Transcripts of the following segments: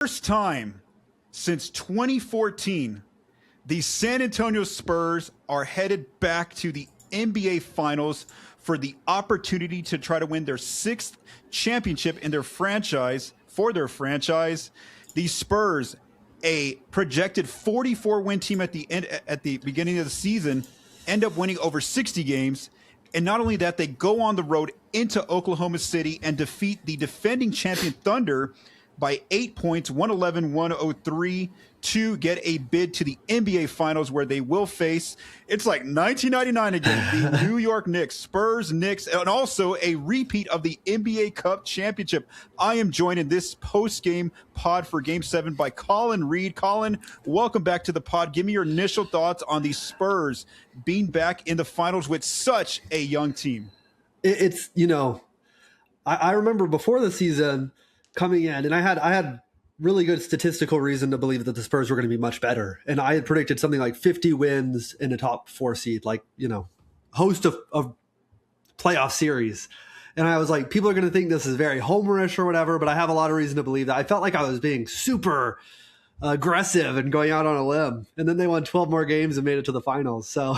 First time since 2014, the San Antonio Spurs are headed back to the NBA Finals for the opportunity to try to win their sixth championship in their franchise for their franchise. The Spurs, a projected 44-win team at the beginning of the season, end up winning over 60 games. And not only that, they go on the road into Oklahoma City and defeat the defending champion Thunder by 8 points, 111-103, to get a bid to the NBA Finals, where they will face, it's like 1999 again, the New York Knicks, Spurs, Knicks, and also a repeat of the NBA Cup championship. I am joined in this post-game pod for Game 7 by Collin Reid. Collin, welcome back to the pod. Give me your initial thoughts on the Spurs being back in the finals with such a young team. I remember before the season coming in, and I had really good statistical reason to believe that the Spurs were going to be much better. And I had predicted something like 50 wins in a top 4 seed, like, host of playoff series. And I was like, people are going to think this is very homerish or whatever, but I have a lot of reason to believe that. I felt like I was being super aggressive and going out on a limb. And then they won 12 more games and made it to the finals. So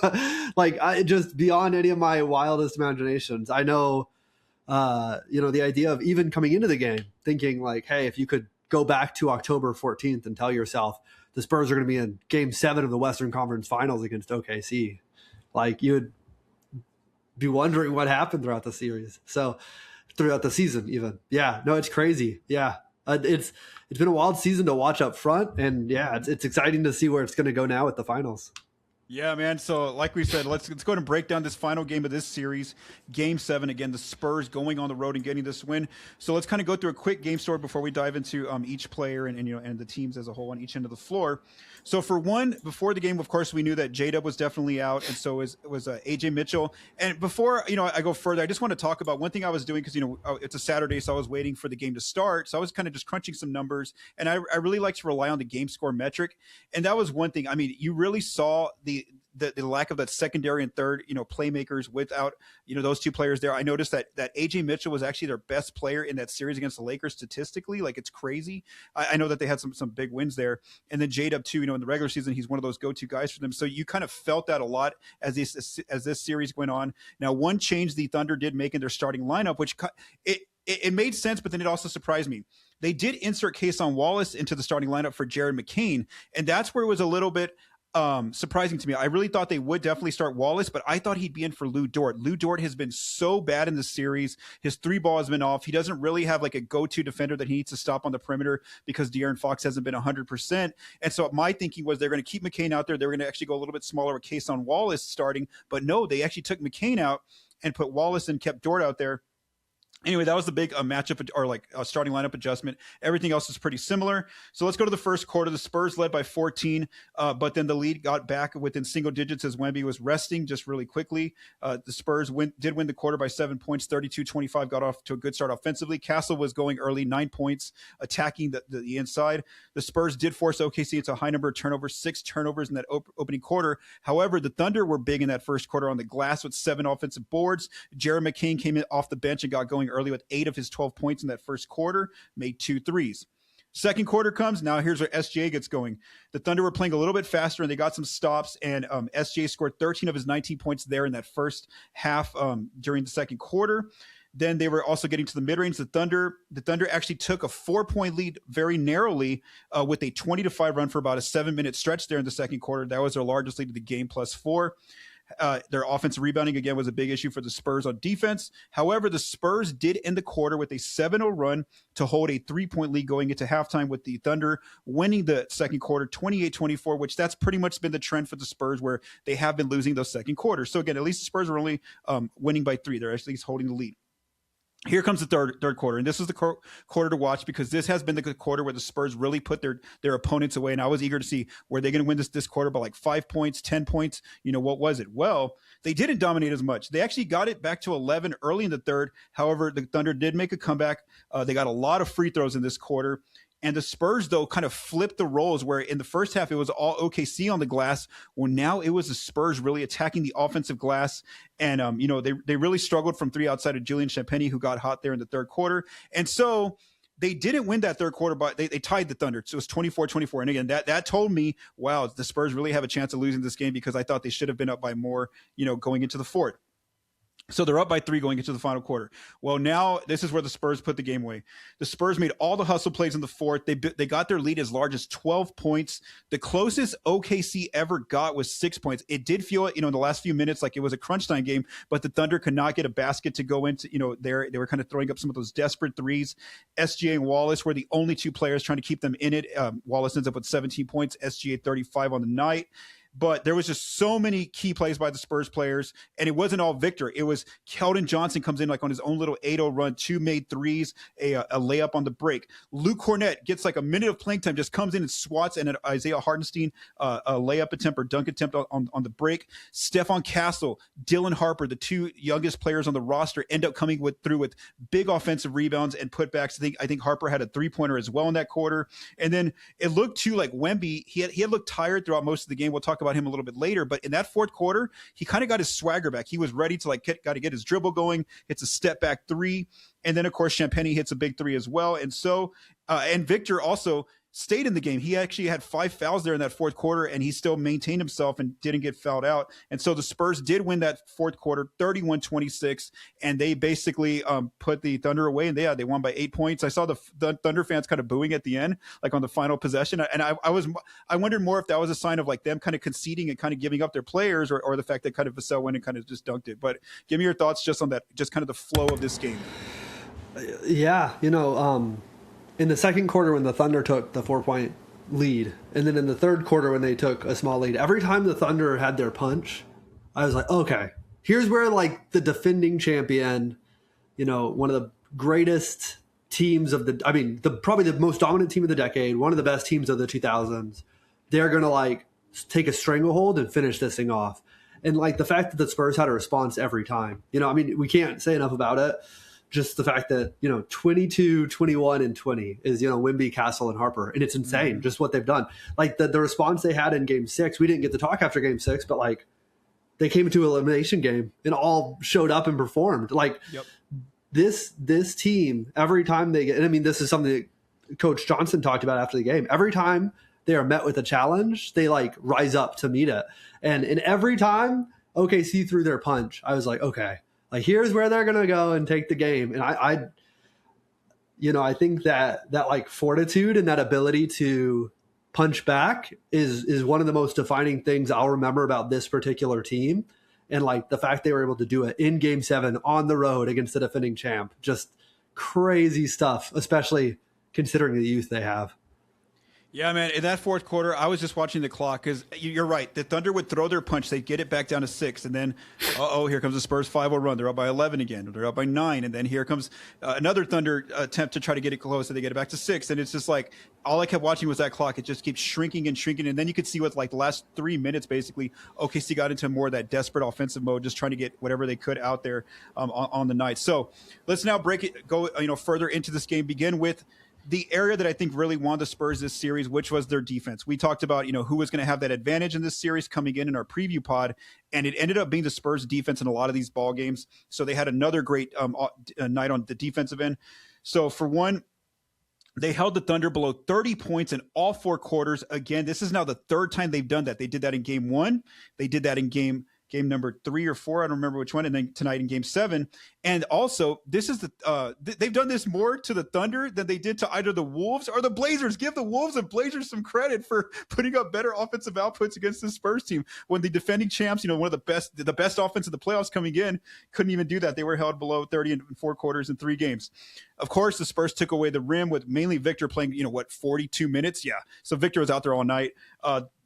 I just beyond any of my wildest imaginations, I know, the idea of even coming into the game thinking like, hey, if you could go back to October 14th and tell yourself the Spurs are going to be in Game 7 of the Western Conference Finals against OKC, like you would be wondering what happened throughout the series. So throughout the season even. Yeah, no, it's crazy. Yeah. It's been a wild season to watch up front, and yeah, it's exciting to see where it's going to go now with the finals. Yeah, man. So like we said, let's go ahead and break down this final game of this series, Game 7. Again, the Spurs going on the road and getting this win. So let's kind of go through a quick game story before we dive into each player and the teams as a whole on each end of the floor. So for one, before the game, of course, we knew that J-Dub was definitely out, and so was AJ Mitchell. And before I go further, I just want to talk about one thing I was doing because it's a Saturday, so I was waiting for the game to start. So I was kind of just crunching some numbers, and I really like to rely on the game score metric, and that was one thing. I mean, you really saw the lack of that secondary and third, playmakers without, those two players there. I noticed that AJ Mitchell was actually their best player in that series against the Lakers statistically. Like, it's crazy. I know that they had some big wins there. And then J-Dub too, in the regular season, he's one of those go-to guys for them. So you kind of felt that a lot as this series went on. Now, one change the Thunder did make in their starting lineup, which it made sense, but then it also surprised me. They did insert Cason Wallace into the starting lineup for Jared McCain. And that's where it was a little bit surprising to me. I really thought they would definitely start Wallace, but I thought he'd be in for Lou Dort. Lou Dort has been so bad in the series. His three ball has been off. He doesn't really have like a go-to defender that he needs to stop on the perimeter because De'Aaron Fox hasn't been 100%. And so my thinking was they're going to keep McCain out there. They were going to actually go a little bit smaller with Cason Wallace starting, but no, they actually took McCain out and put Wallace and kept Dort out there. Anyway, that was the big matchup or like a starting lineup adjustment. Everything else is pretty similar. So let's go to the first quarter. The Spurs led by 14, but then the lead got back within single digits as Wemby was resting just really quickly. The Spurs did win the quarter by 7 points, 32-25, got off to a good start offensively. Castle was going early, 9 points, attacking the inside. The Spurs did force OKC into a high number of turnovers, 6 turnovers in that opening quarter. However, the Thunder were big in that first quarter on the glass with 7 offensive boards. Jared McCain came in off the bench and got going early with 8 of his 12 points in that first quarter, made 2 threes. Second quarter comes. Now here's where SGA gets going. The Thunder were playing a little bit faster and they got some stops, and SGA scored 13 of his 19 points there in that first half during the second quarter. Then they were also getting to the mid-range. The Thunder actually took a 4-point lead very narrowly with a 20-5 run for about a 7-minute stretch there in the second quarter. That was their largest lead of the game, +4. Their offensive rebounding, again, was a big issue for the Spurs on defense. However, the Spurs did end the quarter with a 7-0 run to hold a 3-point lead going into halftime, with the Thunder winning the second quarter 28-24, which that's pretty much been the trend for the Spurs, where they have been losing those second quarters. So again, at least the Spurs are only winning by 3. They're at least holding the lead. Here comes the third quarter, and this is the quarter to watch because this has been the quarter where the Spurs really put their opponents away, and I was eager to see, were they going to win this quarter by like 5 points, 10 points? What was it? Well, they didn't dominate as much. They actually got it back to 11 early in the third. However, the Thunder did make a comeback. They got a lot of free throws in this quarter. And the Spurs, though, kind of flipped the roles, where in the first half it was all OKC on the glass. Well, now it was the Spurs really attacking the offensive glass. And, they really struggled from 3 outside of Julian Champagny, who got hot there in the third quarter. And so they didn't win that third quarter, but they tied the Thunder. So it was 24-24. And again, that told me, wow, the Spurs really have a chance of losing this game, because I thought they should have been up by more, going into the fourth. So they're up by 3 going into the final quarter. Well, now this is where the Spurs put the game away. The Spurs made all the hustle plays in the fourth. They got their lead as large as 12 points. The closest OKC ever got was 6 points. It did feel, in the last few minutes like it was a crunch time game, but the Thunder could not get a basket to go into, they were kind of throwing up some of those desperate threes. SGA and Wallace were the only 2 players trying to keep them in it. Wallace ends up with 17 points, SGA 35 on the night. But there was just so many key plays by the Spurs players, and it wasn't all Victor. It was Keldon Johnson comes in like on his own little 8-0 run, 2 made threes, a layup on the break. Luke Cornett gets like a minute of playing time, just comes in and swats, and Isaiah Hartenstein a layup attempt or dunk attempt on the break. Stephon Castle, Dylan Harper, the 2 youngest players on the roster, end up coming through with big offensive rebounds and putbacks. I think Harper had a 3-pointer as well in that quarter. And then it looked too like Wemby. He had looked tired throughout most of the game. We'll talk about him a little bit later, but in that fourth quarter, he kind of got his swagger back. He was ready to get his dribble going. It's a step back 3. And then of course, Champagnie hits a big 3 as well. And so, and Victor also stayed in the game. He actually had 5 fouls there in that fourth quarter, and he still maintained himself and didn't get fouled out. And so the Spurs did win that fourth quarter, 31-26, and they basically put the Thunder away, and they won by 8 points. I saw the Thunder fans kind of booing at the end, like on the final possession. And I wondered more if that was a sign of like them kind of conceding and kind of giving up their players, or the fact that kind of Vassell went and kind of just dunked it. But give me your thoughts just on that, just kind of the flow of this game. Yeah, in the second quarter when the Thunder took the 4-point lead, and then in the third quarter when they took a small lead, every time the Thunder had their punch, I was like, okay, here's where like the defending champion, one of the greatest teams of probably the most dominant team of the decade, one of the best teams of the 2000s, they're going to like take a stranglehold and finish this thing off. And like the fact that the Spurs had a response every time, we can't say enough about it. Just the fact that, 22, 21, and 20 is, Wemby, Castle, and Harper. And it's insane just what they've done. Like the response they had in game 6, we didn't get to talk after game 6, but like they came into an elimination game and all showed up and performed. Like this team, every time they get, and this is something that Coach Johnson talked about after the game, every time they are met with a challenge, they like rise up to meet it. And every time OKC threw their punch, I was like, okay, like here's where they're gonna go and take the game. And I think that like fortitude and that ability to punch back is one of the most defining things I'll remember about this particular team. And like the fact they were able to do it in game 7 on the road against the defending champ, just crazy stuff, especially considering the youth they have. Yeah, man. In that fourth quarter, I was just watching the clock because you're right. The Thunder would throw their punch. They'd get it back down to 6. And then, here comes the Spurs 5-0 run. They're up by 11 again. They're up by 9. And then here comes another Thunder attempt to try to get it close. And they get it back to 6. And it's just like all I kept watching was that clock. It just keeps shrinking and shrinking. And then you could see with like the last 3 minutes, basically, OKC got into more of that desperate offensive mode, just trying to get whatever they could out there on the night. So let's now go further into this game. Begin with the area that I think really won the Spurs this series, which was their defense. We talked about, who was going to have that advantage in this series coming in our preview pod, and it ended up being the Spurs defense in a lot of these ball games. So they had another great night on the defensive end. So for one, they held the Thunder below 30 points in all 4 quarters. Again, this is now the 3rd time they've done that. They did that in game 1. They did that in game number 3 or 4. I don't remember which one. And then tonight in game 7. And also, this is they've done this more to the Thunder than they did to either the Wolves or the Blazers. Give the Wolves and Blazers some credit for putting up better offensive outputs against the Spurs team. When the defending champs, one of the best offense of the playoffs coming in, couldn't even do that. They were held below 30 in 4 quarters in 3 games. Of course, the Spurs took away the rim with mainly Victor playing, 42 minutes? Yeah. So Victor was out there all night.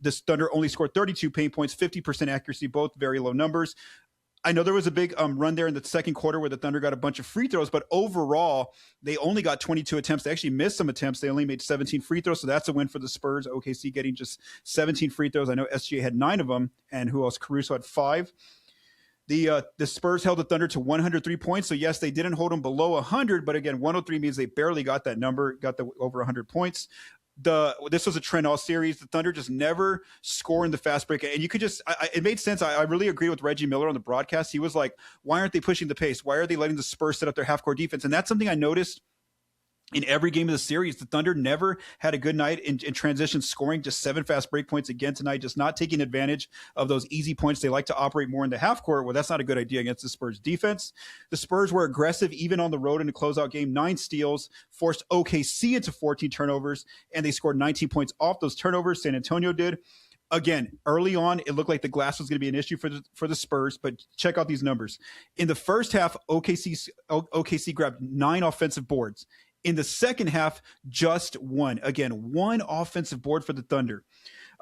This Thunder only scored 32 paint points, 50% accuracy, both very low numbers. I know there was a big run there in the second quarter where the Thunder got a bunch of free throws, but overall, they only got 22 attempts. They actually missed some attempts. They only made 17 free throws, so that's a win for the Spurs. OKC getting just 17 free throws. I know SGA had 9 of them, and who else? Caruso had 5. The Spurs held the Thunder to 103 points, so yes, they didn't hold them below 100, but again, 103 means they barely got that number, got the over 100 points. This was a trend all series. The Thunder just never score in the fast break. And you could just, it made sense. I really agree with Reggie Miller on the broadcast. He was like, why aren't they pushing the pace? Why are they letting the Spurs set up their half-court defense? And that's something I noticed in every game of the series. The Thunder never had a good night in transition scoring, just 7 fast break points again tonight, just not taking advantage of those easy points. They like to operate more in the half court. Well, that's not a good idea against the Spurs defense. The Spurs were aggressive even on the road in the closeout game, 9 steals, forced OKC into 14 turnovers, and they scored 19 points off those turnovers. San Antonio did. Again, early on, it looked like the glass was going to be an issue for the Spurs, but check out these numbers. In the first half, OKC grabbed 9 offensive boards. In the second half, just 1. Again, 1 offensive board for the Thunder.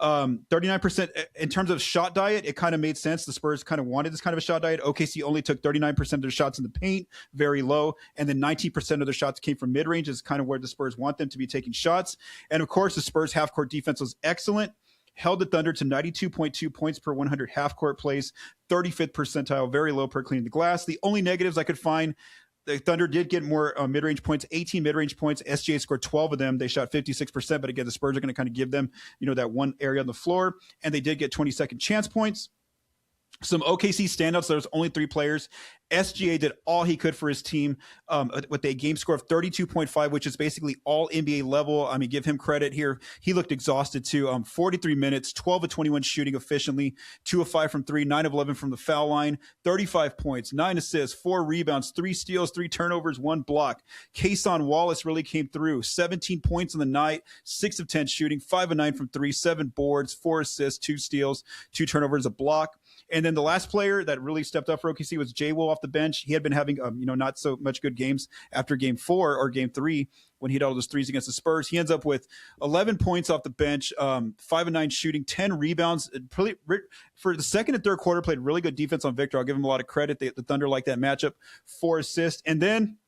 39% in terms of shot diet, it kind of made sense. The Spurs kind of wanted this kind of a shot diet. OKC only took 39% of their shots in the paint, very low. And then 19% of their shots came from mid-range, is kind of where the Spurs want them to be taking shots. And of course, the Spurs half-court defense was excellent. Held the Thunder to 92.2 points per 100 half-court plays, 35th percentile, very low per cleaning the glass. The only negatives I could find, the Thunder did get more mid-range points, 18 mid-range points. SGA scored 12 of them. They shot 56%, but again, the Spurs are going to kind of give them, that one area on the floor, and they did get 20-second chance points. Some OKC standouts. There was only 3 players. SGA did all he could for his team with a game score of 32.5, which is basically all NBA level. I mean, give him credit here. He looked exhausted too. 43 minutes, 12 of 21 shooting efficiently, 2 of 5 from 3, 9 of 11 from the foul line, 35 points, 9 assists, 4 rebounds, 3 steals, 3 turnovers, 1 block. Kason Wallace really came through. 17 points on the night, 6 of 10 shooting, 5 of 9 from 3, 7 boards, 4 assists, 2 steals, 2 turnovers, a block. And then the last player that really stepped up for OKC was Jay Will off the bench. He had been having, not so much good games after game 4 or game 3 when he had all those threes against the Spurs. He ends up with 11 points off the bench, 5 of 9 shooting, 10 rebounds. For the second and third quarter, played really good defense on Victor. I'll give him a lot of credit. The Thunder like that matchup. 4 assists. And then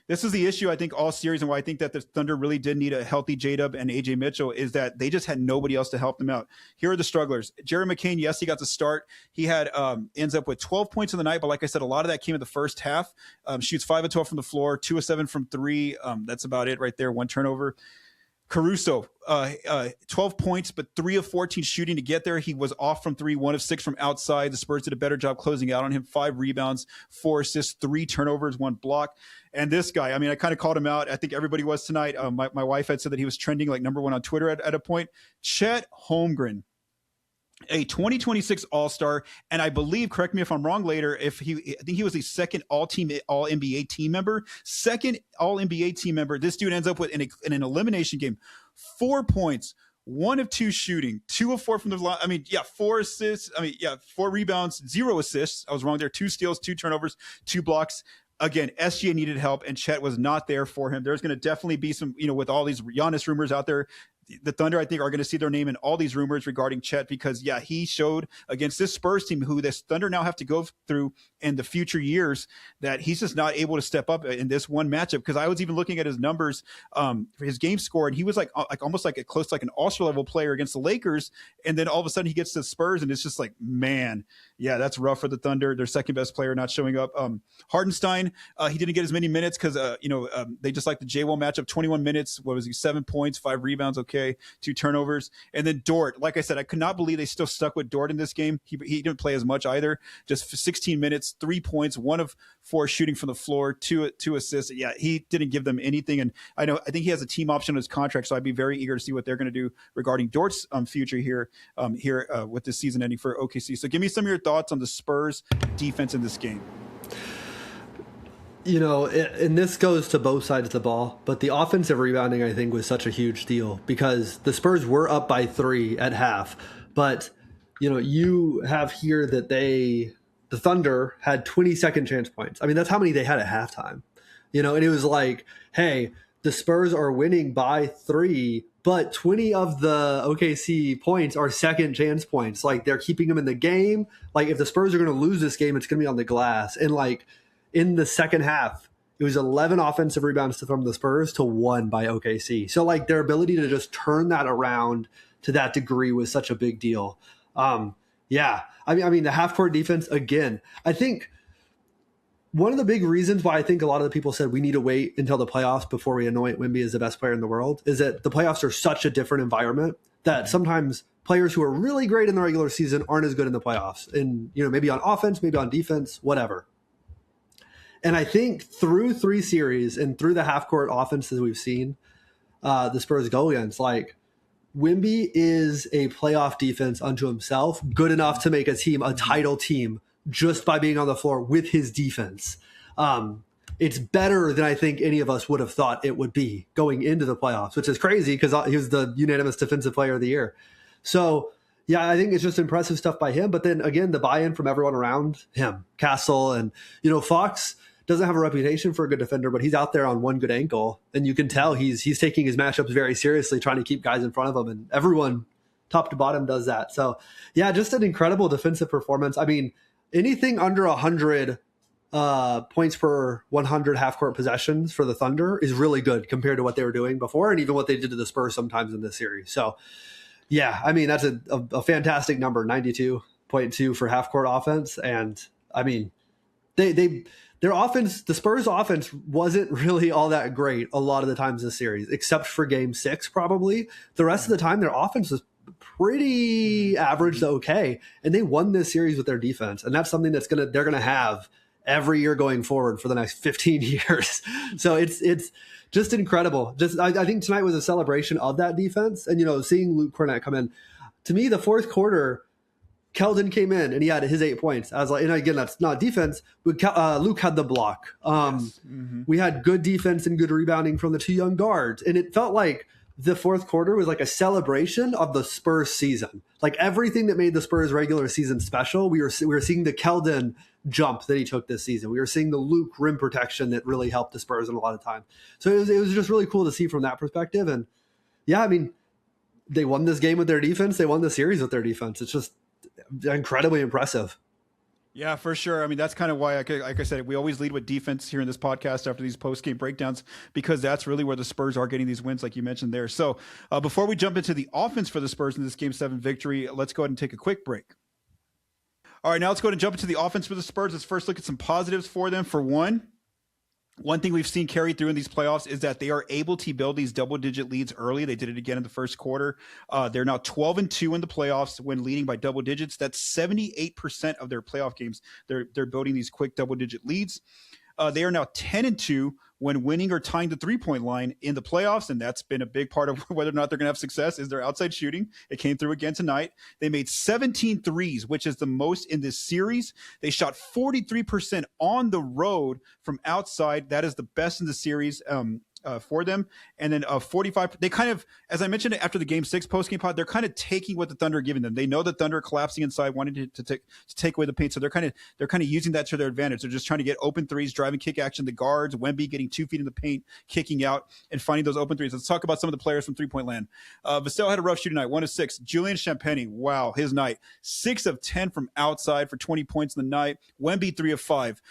this is the issue, I think, all series, and why I think that the Thunder really did need a healthy J-Dub and AJ Mitchell, is that they just had nobody else to help them out. Here are the strugglers. Jared McCain, yes, he got to start. He had ends up with 12 points in the night, but like I said, a lot of that came in the first half. Shoots 5 of 12 from the floor, 2 of 7 from 3. That's about it right there, 1 turnover. Caruso, 12 points, but 3 of 14 shooting to get there. He was off from 3, 1 of 6 from outside. The Spurs did a better job closing out on him. 5 rebounds, 4 assists, 3 turnovers, 1 block. And this guy, I mean, I kind of called him out. I think everybody was tonight. My wife had said that he was trending like #1 on Twitter at a point. Chet Holmgren, a 2026 All-Star, and I believe, correct me if I'm wrong later, I think he was the second All-NBA team member. Second All-NBA team member. This dude ends up with in an elimination game, 4 points, 1 of 2 shooting, 2 of 4 from the line. 4 assists. 4 rebounds, 0 assists. I was wrong there. 2 steals, 2 turnovers, 2 blocks. Again, SGA needed help, and Chet was not there for him. There's going to definitely be some, with all these Giannis rumors out there, the Thunder, I think, are going to see their name in all these rumors regarding Chet because, he showed against this Spurs team, who this Thunder now have to go through in the future years, that he's just not able to step up in this one matchup. Because I was even looking at his numbers for his game score, and he was like almost like close to like an All-Star level player against the Lakers. And then all of a sudden he gets to the Spurs, and it's just like, man, that's rough for the Thunder. Their second best player not showing up. Hardenstein, he didn't get as many minutes because, they just like the J-Will matchup, 21 minutes. What was he? 7 points, 5 rebounds. Okay. 2 turnovers. And then Dort, like I said, I could not believe they still stuck with Dort in this game. He didn't play as much either. Just for 16 minutes, 3 points, 1 of 4 shooting from the floor, 2 assists. He didn't give them anything. And I think he has a team option on his contract, so I'd be very eager to see what they're going to do regarding Dort's future here with this season ending for OKC. So give me some of your thoughts on the Spurs defense in this game. And this goes to both sides of the ball, but the offensive rebounding, I think, was such a huge deal because the Spurs were up by 3 at half. But, you have here that the Thunder had 20-second chance points. I mean, that's how many they had at halftime, and it was like, hey, the Spurs are winning by 3, but 20 of the OKC points are second chance points. Like, they're keeping them in the game. Like, if the Spurs are going to lose this game, it's going to be on the glass. And in the second half, it was 11 offensive rebounds from the Spurs to 1 by OKC. So their ability to just turn that around to that degree was such a big deal. I mean, the half-court defense, again, I think one of the big reasons why I think a lot of the people said we need to wait until the playoffs before we anoint Wemby as the best player in the world is that the playoffs are such a different environment that sometimes players who are really great in the regular season aren't as good in the playoffs. And, maybe on offense, maybe on defense, whatever. And I think through 3 series and through the half court offenses we've seen the Spurs go against, like Wemby is a playoff defense unto himself, good enough to make a team a title team just by being on the floor with his defense. It's better than I think any of us would have thought it would be going into the playoffs, which is crazy because he was the unanimous defensive player of the year. So, yeah, I think it's just impressive stuff by him. But then again, the buy-in from everyone around him, Castle, and, Fox doesn't have a reputation for a good defender, but he's out there on one good ankle. And you can tell he's taking his matchups very seriously, trying to keep guys in front of him. And everyone top to bottom does that. So, yeah, just an incredible defensive performance. I mean, anything under 100 points per 100 half-court possessions for the Thunder is really good compared to what they were doing before and even what they did to the Spurs sometimes in this series. So, yeah, I mean, that's a fantastic number, 92.2 for half-court offense. And, I mean, their offense, the Spurs offense wasn't really all that great a lot of the times this series, except for game 6 probably. The rest of the time, their offense was pretty average to okay. And they won this series with their defense. And that's something they're gonna have every year going forward for the next 15 years. So it's just incredible. I think tonight was a celebration of that defense. And, seeing Luke Cornett come in, to me, the fourth quarter, Keldon came in and he had his 8 points. I was like, and again, that's not defense, but Luke had the block. We had good defense and good rebounding from the 2 young guards. And it felt like the fourth quarter was like a celebration of the Spurs season. Like everything that made the Spurs regular season special, we were seeing the Keldon jump that he took this season. We were seeing the Luke rim protection that really helped the Spurs in a lot of time. So it was just really cool to see from that perspective. And yeah, I mean, they won this game with their defense. They won the series with their defense. It's just incredibly impressive. Yeah, for sure. I mean, that's kind of why, like I said, we always lead with defense here in this podcast after these post-game breakdowns, because that's really where the Spurs are getting these wins, like you mentioned there. So before we jump into the offense for the Spurs in this Game 7 victory, let's go ahead and take a quick break. All right, now let's go ahead and jump into the offense for the Spurs. Let's first look at some positives for them. For one thing we've seen carry through in these playoffs is that they are able to build these double-digit leads early. They did it again in the first quarter. They're now 12-2 in the playoffs when leading by double digits. That's 78% of their playoff games. They're building these quick double-digit leads. They are now 10-2 when winning or tying the three-point line in the playoffs, and that's been a big part of whether or not they're going to have success is their outside shooting. It came through again tonight. They made 17 threes, which is the most in this series. They shot 43% on the road from outside. That is the best in the series for them. And then 45, they kind of, as I mentioned after the Game 6 post-game pod, they're kind of taking what the Thunder are giving them. They know the Thunder are collapsing inside, wanting to take away the paint. So they're kind of using that to their advantage. They're just trying to get open threes, driving kick action, the guards, Wemby getting 2 feet in the paint, kicking out, and finding those open threes. Let's talk about some of the players from three-point land. Vassell had a rough shooting night, 1 of 6. Julian Champagny, wow, his night, 6 of 10 from outside for 20 points in the night. Wemby, 3 of 5.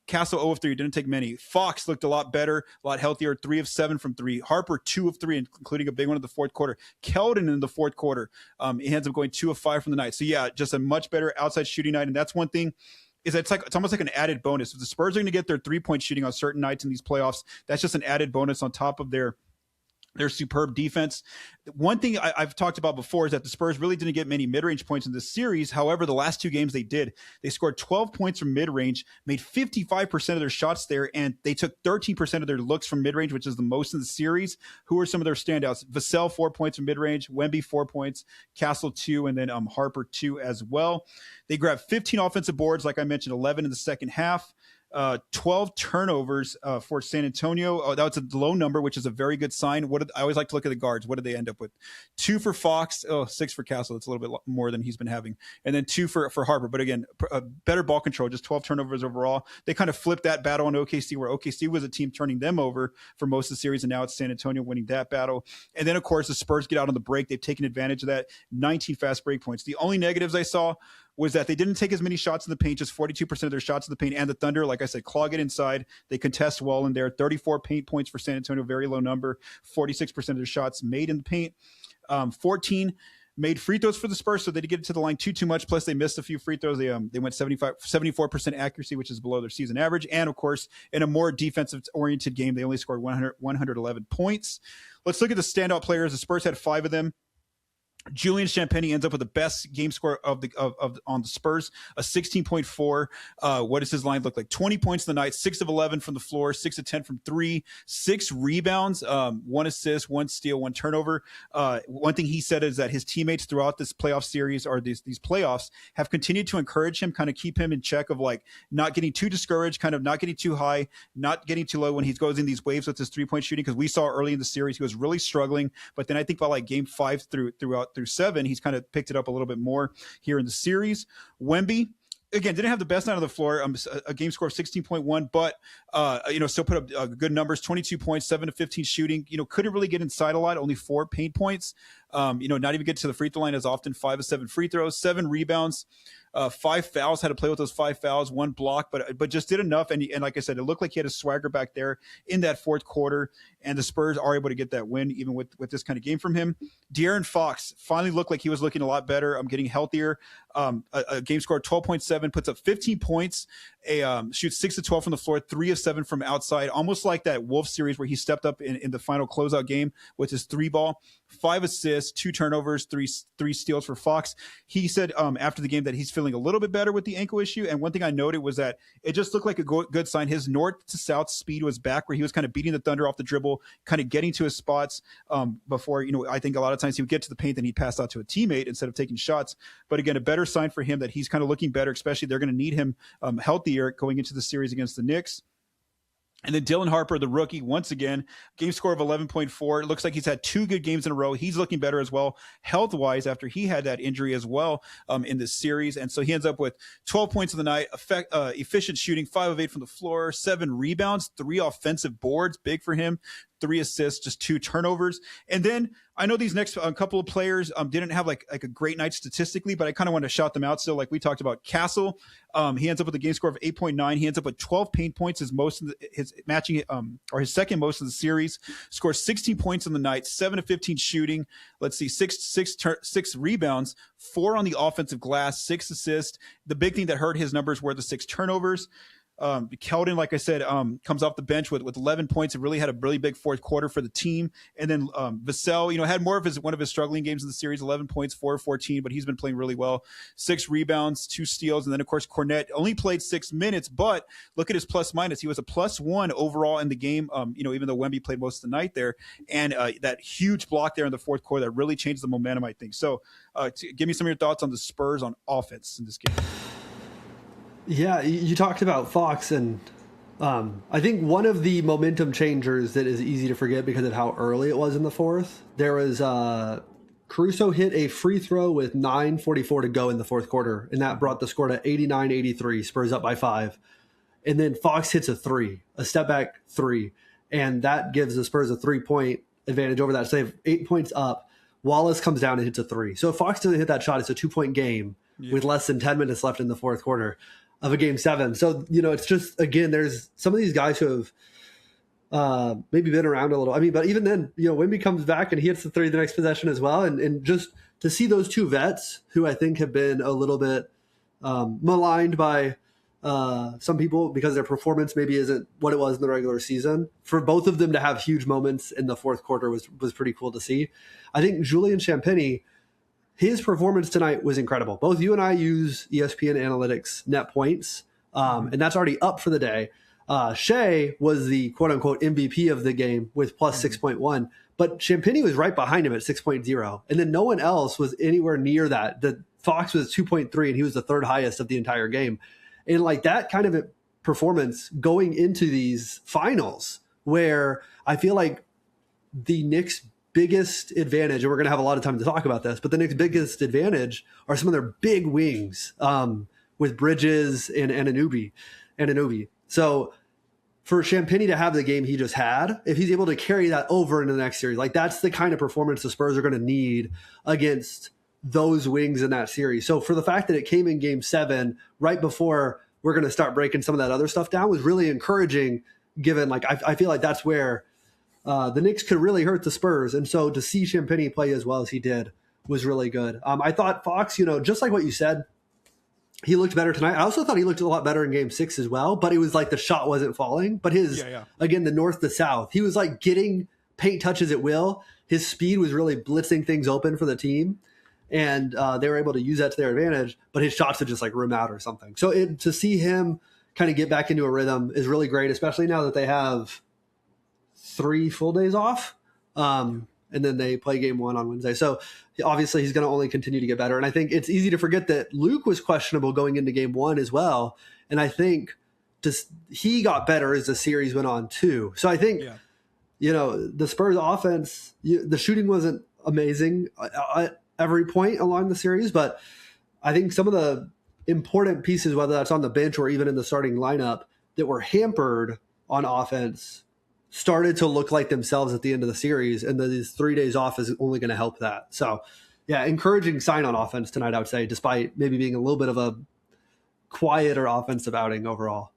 Castle, 0 of 3, didn't take many. Fox looked a lot better, a lot healthier, 3 of 7 from 3. Harper, 2 of 3, including a big one in the fourth quarter. Keldon in the fourth quarter, he ends up going 2 of 5 from the night. So yeah, just a much better outside shooting night. And that's one thing, is it's almost like an added bonus. If the Spurs are going to get their 3-point shooting on certain nights in these playoffs, that's just an added bonus on top of their superb defense. One thing I've talked about before is that the Spurs really didn't get many mid-range points in this series. However, the last 2 games they did. They scored 12 points from mid-range, made 55% of their shots there, and they took 13% of their looks from mid-range, which is the most in the series. Who are some of their standouts? Vassell, 4 points from mid-range, Wemby, 4 points, Castle, 2, and then Harper, 2 as well. They grabbed 15 offensive boards, like I mentioned, 11 in the second half. 12 turnovers for San Antonio. That was a low number, which is a very good sign. I always like to look at the guards. What did they end up with? 2 for Fox. 6 for Castle. That's a little bit more than he's been having. And then 2 for Harper. But again, better ball control, just 12 turnovers overall. They kind of flipped that battle on OKC, where OKC was a team turning them over for most of the series, and now it's San Antonio winning that battle. And then, of course, the Spurs get out on the break. They've taken advantage of that. 19 fast break points. The only negatives I saw was that they didn't take as many shots in the paint, just 42% of their shots in the paint. And the Thunder, like I said, clog it inside. They contest well in there. 34 paint points for San Antonio, very low number. 46% of their shots made in the paint. 14 made free throws for the Spurs, so they didn't get it to the line too much. Plus, they missed a few free throws. They went 74% accuracy, which is below their season average. And, of course, in a more defensive-oriented game, they only scored 111 points. Let's look at the standout players. The Spurs had 5 of them. Julian Champagny ends up with the best game score on the Spurs, a 16.4. What does his line look like? 20 points in the night, 6 of 11 from the floor, 6 of 10 from three, 6 rebounds, 1 assist, 1 steal, 1 turnover. One thing he said is that his teammates throughout this playoff series or these playoffs have continued to encourage him, kind of keep him in check of like not getting too discouraged, kind of not getting too high, not getting too low when he goes in these waves with his 3-point shooting. Because we saw early in the series he was really struggling, but then I think by like game 5 through 7, he's kind of picked it up a little bit more here in the series. Wemby, again, didn't have the best night on the floor, a game score of 16.1, but still put up good numbers, 22 points, 7 to 15 shooting. Couldn't really get inside a lot, only 4 paint points. Not even get to the free throw line as often, 5 of 7 free throws, 7 rebounds, 5 fouls, had to play with those 5 fouls, 1 block, but just did enough. And like I said, it looked like he had a swagger back there in that fourth quarter, and the Spurs are able to get that win even with this kind of game from him. De'Aaron Fox finally looked like he was looking a lot better. Getting healthier. A game score of 12.7, puts up 15 points, shoots 6 of 12 from the floor, 3 of 7 from outside, almost like that Wolves series where he stepped up in the final closeout game with his 3-ball, 5 assists, 2 turnovers, 3 steals for Fox. He said after the game that he's feeling a little bit better with the ankle issue. And one thing I noted was that it just looked like a good sign. His north to south speed was back, where he was kind of beating the Thunder off the dribble, kind of getting to his spots before, I think a lot of times he would get to the paint and he'd pass out to a teammate instead of taking shots. But again, a better sign for him that he's kind of looking better, especially they're going to need him healthier going into the series against the Knicks. And then Dylan Harper, the rookie, once again, game score of 11.4. It looks like he's had 2 good games in a row. He's looking better as well, health-wise, after he had that injury as well in this series. And so he ends up with 12 points of the night, efficient shooting, 5 of 8 from the floor, 7 rebounds, 3 offensive boards, big for him, 3 assists, just 2 turnovers. And then I know these next couple of players didn't have like a great night statistically, but I kind of want to shout them out still. Like we talked about Castle, he ends up with a game score of 8.9. He ends up with 12 paint points, his second most of the series. Scores 16 points in the night, 7 to 15 shooting. Let's see, 6 rebounds, 4 on the offensive glass, 6 assists. The big thing that hurt his numbers were the 6 turnovers. Keldon, like I said, comes off the bench with 11 points. It really had a really big fourth quarter for the team. And then Vassell, had more of one of his struggling games in the series, 11 points, 4 of 14, but he's been playing really well. 6 rebounds, 2 steals. And then, of course, Cornette only played 6 minutes, but look at his plus minus. He was a +1 overall in the game, even though Wemby played most of the night there. And that huge block there in the fourth quarter that really changed the momentum, I think. So give me some of your thoughts on the Spurs on offense in this game. Yeah, you talked about Fox, and I think one of the momentum changers that is easy to forget because of how early it was in the fourth, there was Caruso hit a free throw with 9:44 to go in the fourth quarter, and that brought the score to 89-83, Spurs up by 5. And then Fox hits a step back 3, and that gives the Spurs a 3-point advantage over that. So they have 8 points up. Wallace comes down and hits a 3. So if Fox doesn't hit that shot, it's a 2-point game with less than 10 minutes left in the fourth quarter of a game 7. So, it's just, again, there's some of these guys who have maybe been around a little. I mean, but even then, Wemby comes back and he hits the 3 the next possession as well. And just to see those 2 vets who I think have been a little bit maligned by some people because their performance maybe isn't what it was in the regular season, for both of them to have huge moments in the fourth quarter was pretty cool to see. I think Julian Champagny, his performance tonight was incredible. Both you and I use ESPN Analytics net points, and that's already up for the day. Shea was the quote-unquote MVP of the game with plus 6.1, but Champagny was right behind him at 6.0, and then no one else was anywhere near that. The Fox was 2.3, and he was the 3rd highest of the entire game. And like that kind of performance going into these finals, where I feel like the Knicks' biggest advantage, and we're going to have a lot of time to talk about this, but the Knicks' biggest advantage are some of their big wings with Bridges and Anunoby. So for Champagny to have the game he just had, if he's able to carry that over into the next series, like that's the kind of performance the Spurs are going to need against those wings in that series. So for the fact that it came in game 7 right before we're going to start breaking some of that other stuff down was really encouraging, given I feel like that's where the Knicks could really hurt the Spurs. And so to see Champagny play as well as he did was really good. I thought Fox, just like what you said, he looked better tonight. I also thought he looked a lot better in game 6 as well, but it was like the shot wasn't falling. But again, the north to south, he was like getting paint touches at will. His speed was really blitzing things open for the team. and they were able to use that to their advantage, but his shots would just like rim out or something. So to see him kind of get back into a rhythm is really great, especially now that they have 3 full days off. And then they play game 1 on Wednesday. So obviously he's going to only continue to get better. And I think it's easy to forget that Luke was questionable going into game 1 as well. And I think he got better as the series went on too. So I think, the Spurs offense, the shooting wasn't amazing at every point along the series, but I think some of the important pieces, whether that's on the bench or even in the starting lineup, that were hampered on offense started to look like themselves at the end of the series, and these 3 days off is only going to help that. So, encouraging sign on offense tonight, I would say, despite maybe being a little bit of a quieter offensive outing overall.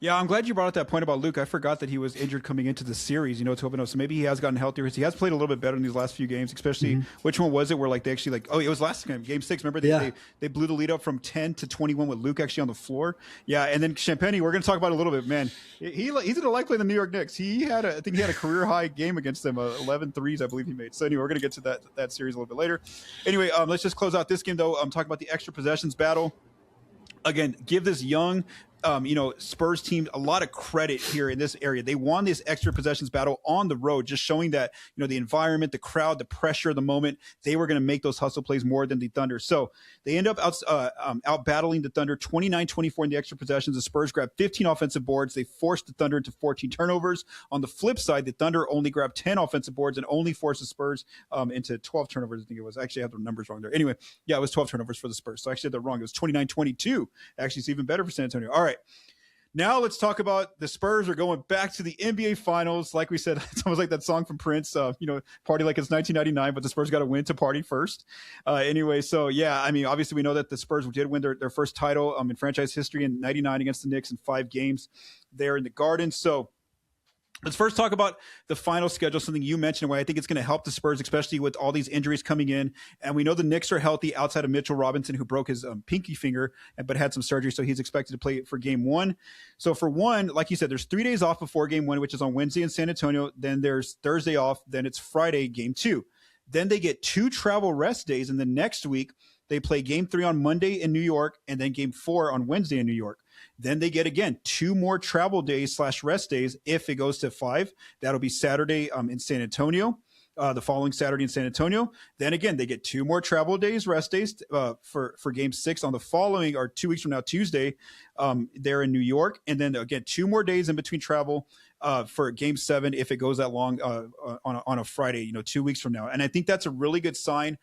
Yeah, I'm glad you brought up that point about Luke. I forgot that he was injured coming into the series, to open up. So maybe he has gotten healthier. He has played a little bit better in these last few games, especially which one was it where they actually it was last game 6. Remember they blew the lead up from 10 to 21 with Luke actually on the floor. Yeah, and then Champagnie, we're going to talk about it a little bit, man. He's going to like play the New York Knicks. I think he had a career high game against them, 11 threes, I believe he made. So anyway, we're going to get to that series a little bit later. Anyway, let's just close out this game though. I'm talking about the extra possessions battle. Again, give this young Spurs team a lot of credit here in this area. They won this extra possessions battle on the road, just showing that, the environment, the crowd, the pressure of the moment, they were going to make those hustle plays more than the Thunder. So they end up out battling the Thunder 29-24 in the extra possessions. The Spurs grabbed 15 offensive boards. They forced the Thunder into 14 turnovers. On the flip side, the Thunder only grabbed 10 offensive boards and only forced the Spurs into 12 turnovers. I think it was. Actually, I have the numbers wrong there. Anyway, it was 12 turnovers for the Spurs. So actually, they're wrong. It was 29-22. Actually, it's even better for San Antonio. All right. Now let's talk about the Spurs are going back to the NBA Finals. Like we said, it's almost like that song from Prince, party like it's 1999, but the Spurs got to win to party first. Anyway, so obviously we know that the Spurs did win their first title in franchise history in 99 against the Knicks in 5 games there in the Garden. So let's first talk about the final schedule, something you mentioned where I think it's going to help the Spurs, especially with all these injuries coming in. And we know the Knicks are healthy outside of Mitchell Robinson, who broke his pinky finger, but had some surgery. So he's expected to play for game 1. So for one, like you said, there's 3 days off before game 1, which is on Wednesday in San Antonio. Then there's Thursday off. Then it's Friday, game 2. Then they get 2 travel rest days. And then next week, they play game 3 on Monday in New York and then game 4 on Wednesday in New York. Then they get, again, 2 more travel days / rest days if it goes to 5. That'll be Saturday in San Antonio, the following Saturday in San Antonio. Then, again, they get 2 more travel days, rest days for game 6 on the following, or 2 weeks from now, Tuesday, there in New York. And then, again, 2 more days in between travel for game 7 if it goes that long on a Friday, 2 weeks from now. And I think that's a really good sign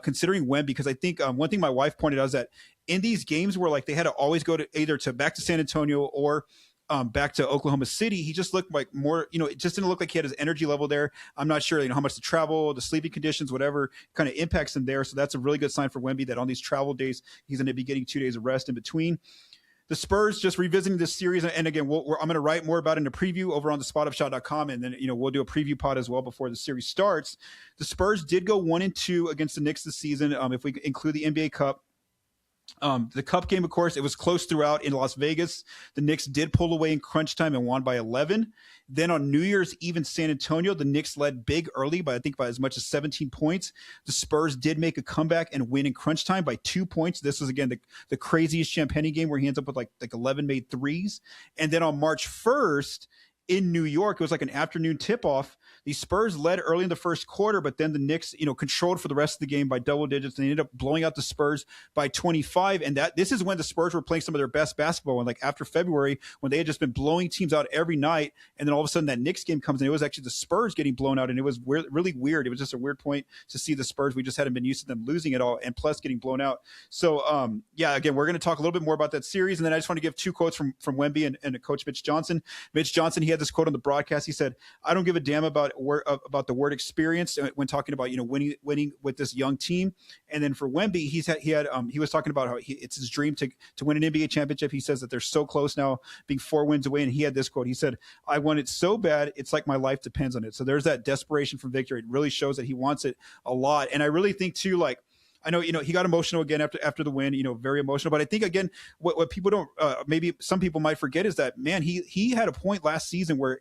considering Wemby, because I think one thing my wife pointed out is that in these games where they had to always go to either back to San Antonio or back to Oklahoma City, he just looked like more, it just didn't look like he had his energy level there. I'm not sure, how much the travel, the sleeping conditions, whatever kind of impacts him there. So that's a really good sign for Wemby that on these travel days, he's going to be getting 2 days of rest in between. The Spurs, just revisiting this series, and again, I'm going to write more about it in a preview over on the spotupshot.com, and then we'll do a preview pod as well before the series starts. The Spurs did go 1-2 against the Knicks this season, if we include the NBA Cup. The Cup game, of course, it was close throughout in Las Vegas. The Knicks did pull away in crunch time and won by 11. Then on New Year's Eve in San Antonio, the Knicks led big early by as much as 17 points. The Spurs did make a comeback and win in crunch time by 2 points. This was, again, the craziest Champagnie game where he ends up with like 11 made threes. And then on March 1st, in New York, it was like an afternoon tip-off. The Spurs led early in the first quarter, but then the Knicks, controlled for the rest of the game by double digits. They ended up blowing out the Spurs by 25. And this is when the Spurs were playing some of their best basketball. And after February, when they had just been blowing teams out every night, and then all of a sudden that Knicks game comes in, it was actually the Spurs getting blown out. And it was really weird. It was just a weird point to see the Spurs. We just hadn't been used to them losing it all, and plus getting blown out. So, again, we're going to talk a little bit more about that series. And then I just want to give 2 quotes from Wemby and Coach Mitch Johnson. Mitch Johnson, he had this quote on the broadcast. He said, "I don't give a damn about the word experience when talking about winning with this young team." And then for Wemby, he was talking about how it's his dream to win an NBA championship. He says that they're so close now, being 4 wins away. And he had this quote. He said, "I want it so bad, it's like my life depends on it." So there's that desperation for victory. It really shows that he wants it a lot. And I really think too, I know, he got emotional again after the win, very emotional. But I think, again, what people don't, maybe some people might forget is that, man, he had a point last season where,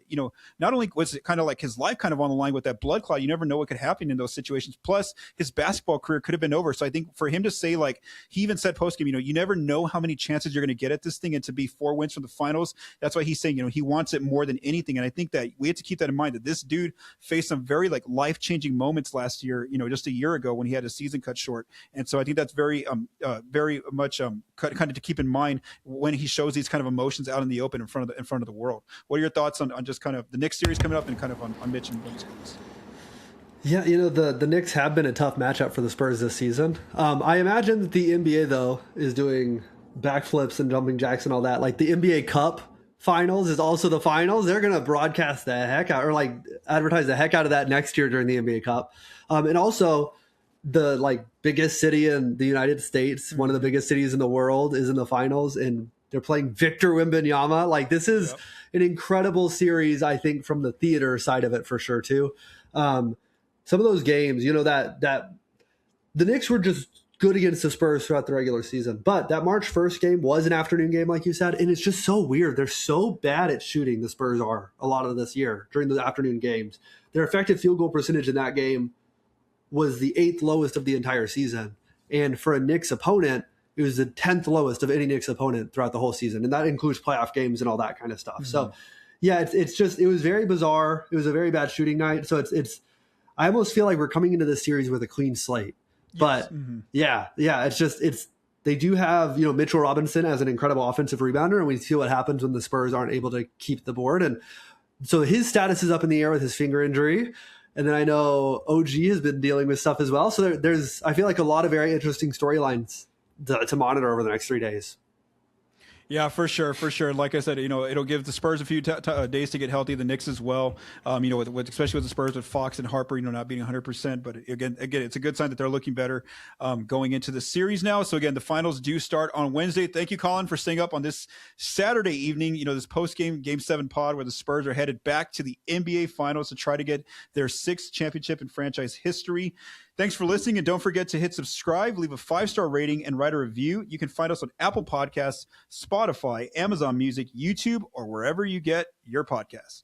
not only was it kind of like his life kind of on the line with that blood clot, you never know what could happen in those situations. Plus, his basketball career could have been over. So I think for him to say, like, he even said post game, you never know how many chances you're going to get at this thing, and to be 4 wins from the finals, that's why he's saying, he wants it more than anything. And I think that we have to keep that in mind, that this dude faced some very like life-changing moments last year, just a year ago when he had his season cut short. And so I think that's very much kind of to keep in mind when he shows these kind of emotions out in the open in front of the world. What are your thoughts on just kind of the Knicks series coming up, and kind of on Mitch and Wemby's case? Yeah, the Knicks have been a tough matchup for the Spurs this season. I imagine that the NBA, though, is doing backflips and jumping jacks and all that. Like, the NBA Cup Finals is also the finals. They're going to broadcast the heck out, or like advertise the heck out of that next year during the NBA Cup. And also, the like biggest city in the United States, one of the biggest cities in the world, is in the finals, and they're playing Victor Wembanyama. Like, this is an incredible series, I think, from the theater side of it for sure too. Some of those games, that the Knicks were just good against the Spurs throughout the regular season. But that March 1st game was an afternoon game, like you said, and it's just so weird. They're so bad at shooting, the Spurs are, a lot of this year during the afternoon games. Their effective field goal percentage in that game was the 8th lowest of the entire season. And for a Knicks opponent, it was the 10th lowest of any Knicks opponent throughout the whole season. And that includes playoff games and all that kind of stuff. So, yeah, it was very bizarre. It was a very bad shooting night. So I almost feel like we're coming into this series with a clean slate. But they do have, Mitchell Robinson as an incredible offensive rebounder, and we see what happens when the Spurs aren't able to keep the board. And so his status is up in the air with his finger injury. And then I know OG has been dealing with stuff as well. So there's, I feel like, a lot of very interesting storylines to monitor over the next 3 days. Yeah, for sure. Like I said, it'll give the Spurs a few days to get healthy. The Knicks as well. Especially with the Spurs with Fox and Harper, not being 100%. But again, it's a good sign that they're looking better going into the series now. So again, the finals do start on Wednesday. Thank you, Collin, for staying up on this Saturday evening. This post-game Game 7 pod where the Spurs are headed back to the NBA Finals to try to get their 6th championship in franchise history. Thanks for listening, and don't forget to hit subscribe, leave a 5-star rating, and write a review. You can find us on Apple Podcasts, Spotify, Amazon Music, YouTube, or wherever you get your podcast.